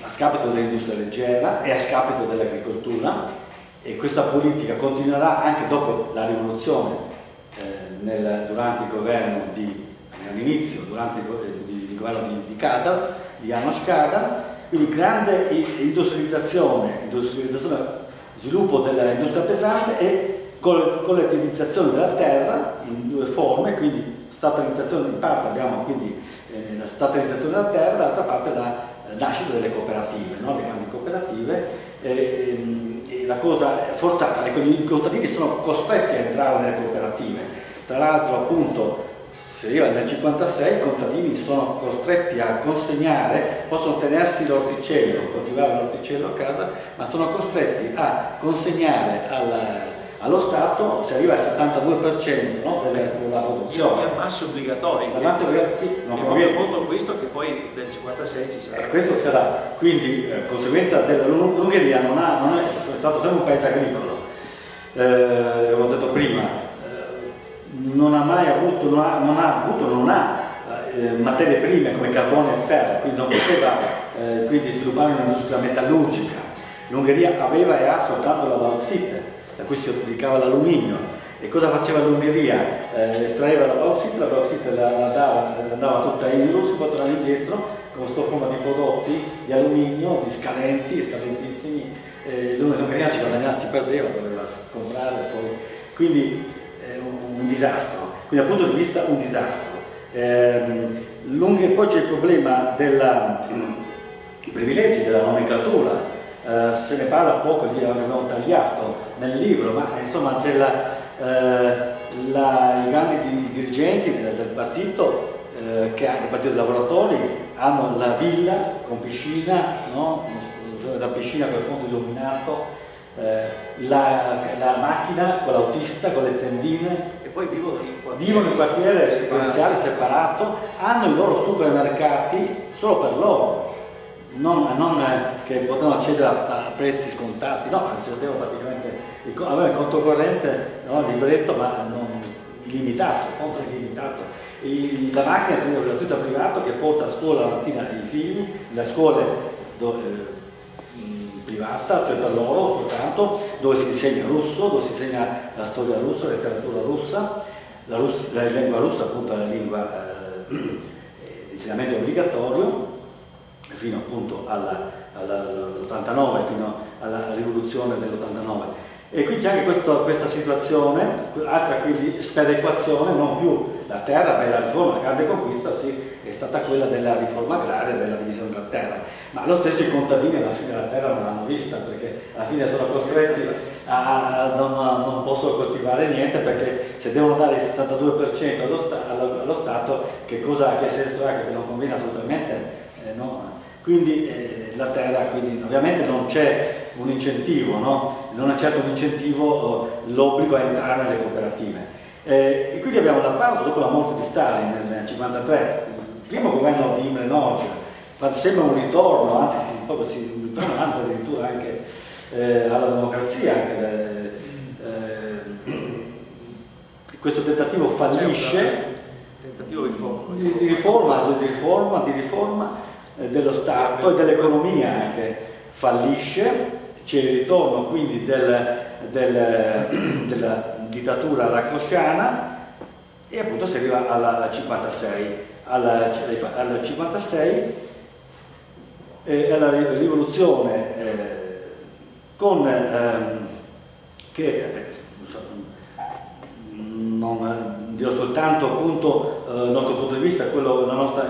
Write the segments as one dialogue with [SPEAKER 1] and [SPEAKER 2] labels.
[SPEAKER 1] a scapito dell'industria leggera e a scapito dell'agricoltura, e questa politica continuerà anche dopo la rivoluzione durante il governo all'inizio, durante il governo di Kadar, di János Kadar, quindi grande industrializzazione, sviluppo dell'industria pesante e collettivizzazione della terra in due forme, quindi statalizzazione in parte abbiamo quindi la statalizzazione della terra, dall'altra parte la nascita delle cooperative, no? Le grandi cooperative, e la cosa è forzata, i contadini sono costretti a entrare nelle cooperative. Tra l'altro appunto se arriva nel 1956 i contadini sono costretti a consegnare, possono tenersi l'orticello, coltivare l'orticello a casa, ma sono costretti a consegnare allo Stato, si arriva al 72%, no, della produzione.
[SPEAKER 2] È masse obbligatorie. Molto questo che poi nel 1956 ci sarà.
[SPEAKER 1] Questo sarà, quindi conseguenza l'Ungheria non è stato sempre un paese agricolo, l'ho detto prima. Non ha mai avuto, non ha materie prime come carbone e ferro, quindi non poteva quindi sviluppare un'industria metallurgica. L'Ungheria aveva e ha soltanto la bauxite, da cui si applicava l'alluminio. E cosa faceva l'Ungheria? Estraeva la bauxite andava tutta in Russia, poi tornava indietro con questa forma di prodotti di alluminio, di scadentissimi. L'Ungheria ci perdeva, doveva comprare poi. Quindi un disastro, quindi dal punto di vista un disastro. Poi c'è il problema dei privilegi della nomenclatura, se ne parla poco, lì abbiamo tagliato nel libro, ma insomma c'è i grandi dirigenti del partito, del partito dei lavoratori, hanno la villa con piscina, no? La piscina con il fondo illuminato, la macchina con l'autista, con le tendine,
[SPEAKER 2] e poi vivono
[SPEAKER 1] in quartiere residenziale separato, hanno i loro supermercati solo per loro, non che potevano accedere a prezzi scontati, no, ci avevano praticamente aveva il conto corrente, no, libretto, ma non illimitato, fonte illimitato. La macchina è gratuita privata che porta a scuola la mattina i figli, le scuole privata, cioè per loro soltanto, dove si insegna russo, dove si insegna la storia russa, la letteratura russa, la lingua russa appunto è la lingua l'insegnamento obbligatorio fino appunto all'89, fino alla rivoluzione dell'89. E qui c'è anche questa situazione, altra quindi sperequazione, non più la terra, beh, la riforma, la grande conquista sì, è stata quella della riforma agraria, della divisione della terra, ma lo stesso i contadini alla fine la terra non l'hanno vista, perché alla fine sono costretti non possono coltivare niente, perché se devono dare il 72% allo Stato, che senso ha, che non conviene assolutamente, no? Quindi la terra, quindi ovviamente non c'è un incentivo, no? Non è certo un incentivo l'obbligo a entrare nelle cooperative. E quindi abbiamo da parte, dopo la morte di Stalin nel 1953, il primo governo di Imre Nagy, sembra un ritorno, anzi si ritorna addirittura anche alla democrazia, questo tentativo fallisce,
[SPEAKER 2] tentativo
[SPEAKER 1] di riforma dello Stato e dell'economia anche fallisce. C'è il ritorno quindi della dittatura rakosiana e appunto si arriva al 56, alla 56 alla rivoluzione che non dirò soltanto appunto dal nostro punto di vista, la nostra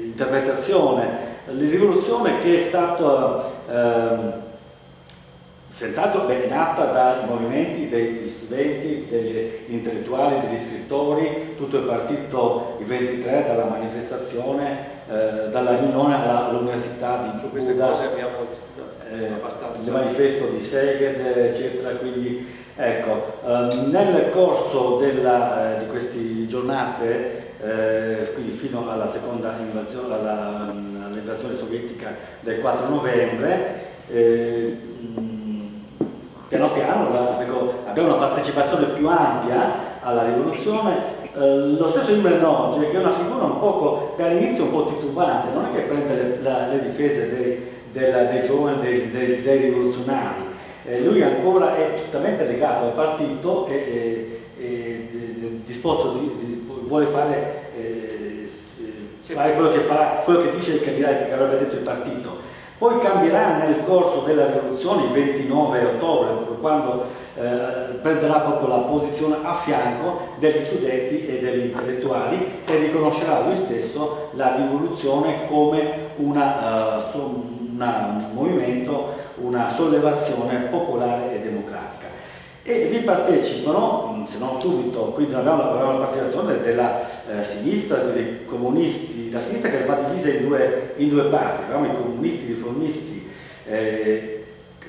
[SPEAKER 1] interpretazione, la rivoluzione che è stata senz'altro è nata dai movimenti degli studenti, degli intellettuali, degli scrittori, tutto è partito il 23 dalla manifestazione, dalla riunione all'università di
[SPEAKER 2] su queste cose abbiamo abbastanza
[SPEAKER 1] il manifesto di Szeged, eccetera. Quindi ecco, nel corso di queste giornate, quindi fino alla seconda invasione, all'invasione sovietica del 4 novembre, piano piano abbiamo una partecipazione più ampia alla rivoluzione, lo stesso Imre Nagy, che è una figura un poco, che all'inizio un po' titubante, non è che prende le difese dei giovani, dei rivoluzionari, lui ancora è giustamente legato al partito e disposto, vuole fare quello che dice il candidato, che avrebbe detto il partito. Poi cambierà nel corso della rivoluzione il 29 ottobre, quando prenderà proprio la posizione a fianco degli studenti e degli intellettuali e riconoscerà lui stesso la rivoluzione come un movimento, una sollevazione popolare e democratica. E vi partecipano, se non subito, quindi abbiamo la partecipazione della sinistra, dei comunisti, la sinistra che va divisa in due parti, abbiamo i comunisti, i riformisti,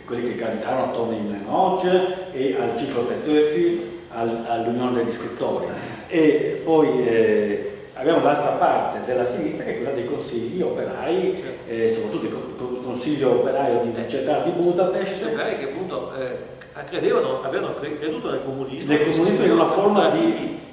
[SPEAKER 1] quelli che gravitavano attorno a Imre Nagy e al ciclo Petőfi, all'Unione degli Scrittori, e poi abbiamo l'altra parte della sinistra che è quella dei consigli operai, soprattutto il consiglio operaio di una città di Budapest,
[SPEAKER 2] che appunto avevano creduto nel comunismo
[SPEAKER 1] in una forma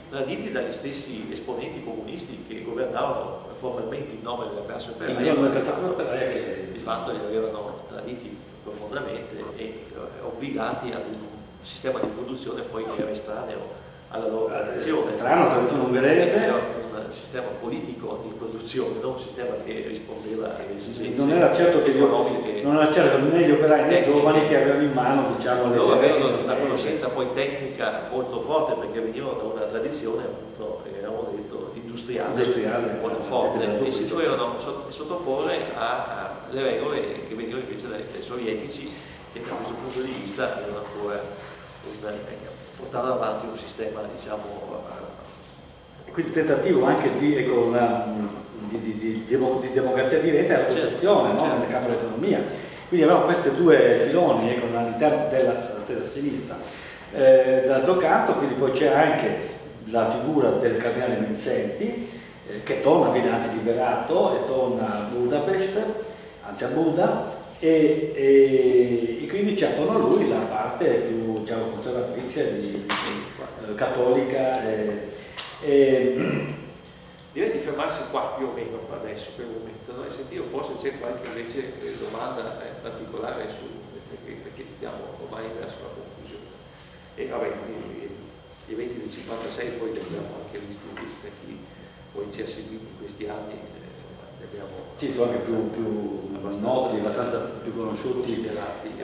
[SPEAKER 2] traditi dagli stessi esponenti comunisti che governavano formalmente in nome della classe operaia, che di fatto li avevano traditi profondamente e obbligati ad un sistema di produzione poi che era estraneo alla loro tradizione.
[SPEAKER 1] Strana tradizione ungherese.
[SPEAKER 2] Era un sistema politico di produzione, non un sistema che rispondeva alle esigenze
[SPEAKER 1] non era certo
[SPEAKER 2] economiche.
[SPEAKER 1] Non era certo né gli operai né i giovani che avevano in mano, diciamo,
[SPEAKER 2] loro avevano una conoscenza poi tecnica molto forte, perché venivano da una tradizione, appunto, avevamo detto, industriale molto forte, e si dovevano sottoporre alle regole che venivano invece dai sovietici, che da questo punto di vista avevano ancora portare avanti un sistema, diciamo,
[SPEAKER 1] quindi tentativo anche di democrazia diretta e autogestione, no? Nel campo dell'economia. Quindi avevamo questi due filoni all'interno della stessa sinistra. D'altro canto, quindi poi c'è anche la figura del cardinale Mindszenty, che torna, viene anzi liberato e torna a Budapest, anzi a Buda, e quindi c'è attorno a lui la parte più, diciamo, conservatrice, cattolica.
[SPEAKER 2] Direi di fermarsi qua più o meno adesso per il momento, no? E sentire un po' se c'è qualche invece domanda particolare perché stiamo ormai verso la conclusione. E vabbè, gli eventi del 56 poi li abbiamo anche visti per chi poi ci ha seguito in questi anni, li abbiamo.
[SPEAKER 1] Sì, sono anche più noti, abbastanza più conosciuti,
[SPEAKER 2] considerati, e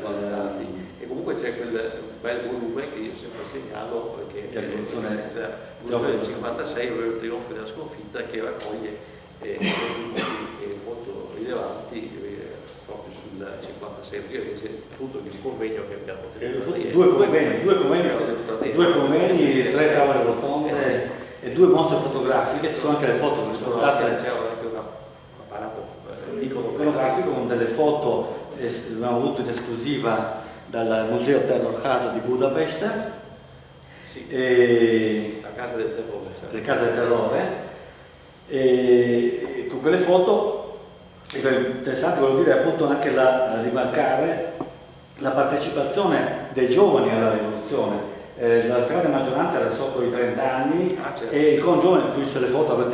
[SPEAKER 2] comunque c'è quel bel volume che io sempre segnalo, perché
[SPEAKER 1] la rivoluzione
[SPEAKER 2] del 56, il trionfo della sconfitta, che raccoglie punti molto rilevanti proprio sul 56 ungherese, frutto di un convegno che abbiamo tenuto.
[SPEAKER 1] Due convegni, 3 tavole rotonde e 2 mostre fotografiche. Ci sono anche le foto riportate.
[SPEAKER 2] C'era anche un apparato
[SPEAKER 1] iconografico con delle foto che abbiamo avuto in esclusiva dal Museo Terrorháza di Budapest,
[SPEAKER 2] la casa del terrore.
[SPEAKER 1] Le case del terrore, e con quelle foto interessante, voglio dire appunto anche rimarcare la partecipazione dei giovani alla rivoluzione. La stragrande maggioranza era sotto i 30 anni,
[SPEAKER 2] certo.
[SPEAKER 1] E con giovani, qui c'è le foto, avrà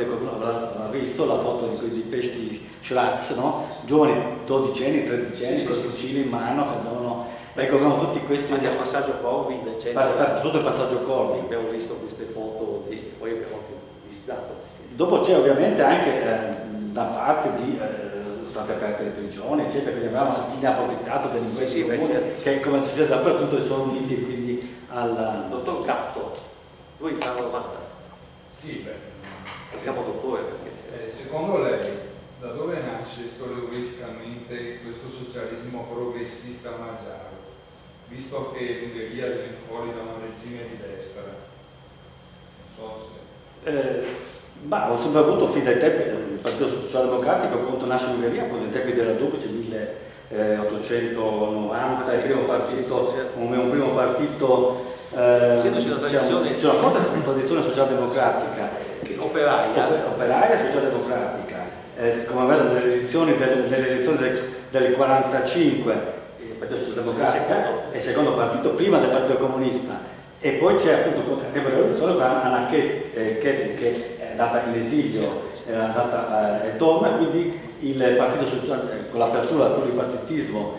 [SPEAKER 1] visto la foto di Pesti Schlatz, no? Giovani 12enni, 13enni, con i fucili in mano, che andavano, abbiamo tutti questi.
[SPEAKER 2] Anche al passaggio Corvin, eccetera.
[SPEAKER 1] Sotto il passaggio Corvin.
[SPEAKER 2] Abbiamo visto queste foto, poi abbiamo anche visitato.
[SPEAKER 1] Dopo c'è ovviamente anche da parte di sono state aperte le prigioni, eccetera, quindi abbiamo chi ne ha approfittato delinquenti comuni, che come succede dappertutto sono uniti quindi al.
[SPEAKER 2] Dottor Gatto, lui fa una domanda?
[SPEAKER 3] Sì,
[SPEAKER 2] Siamo dottore perché.
[SPEAKER 3] Secondo lei, da dove nasce storiograficamente questo socialismo progressista magiaro, visto che l'Ungheria viene fuori da un regime di destra? Non so se.
[SPEAKER 1] Ho sempre avuto fin dai tempi, il Partito Socialdemocratico appunto nasce in Ungheria, appunto ai tempi della Duce 1890, il primo partito, un primo partito.
[SPEAKER 2] C'è una
[SPEAKER 1] forte tradizione socialdemocratica, operaia socialdemocratica, come aveva nelle elezioni del 45, il Partito Socialdemocratico è il secondo partito prima del Partito Comunista, E poi c'è appunto il tempo della rivoluzione con Anna Ketty, che è andata in esilio, è torna, quindi il Partito Socialista, con l'apertura del pluripartitismo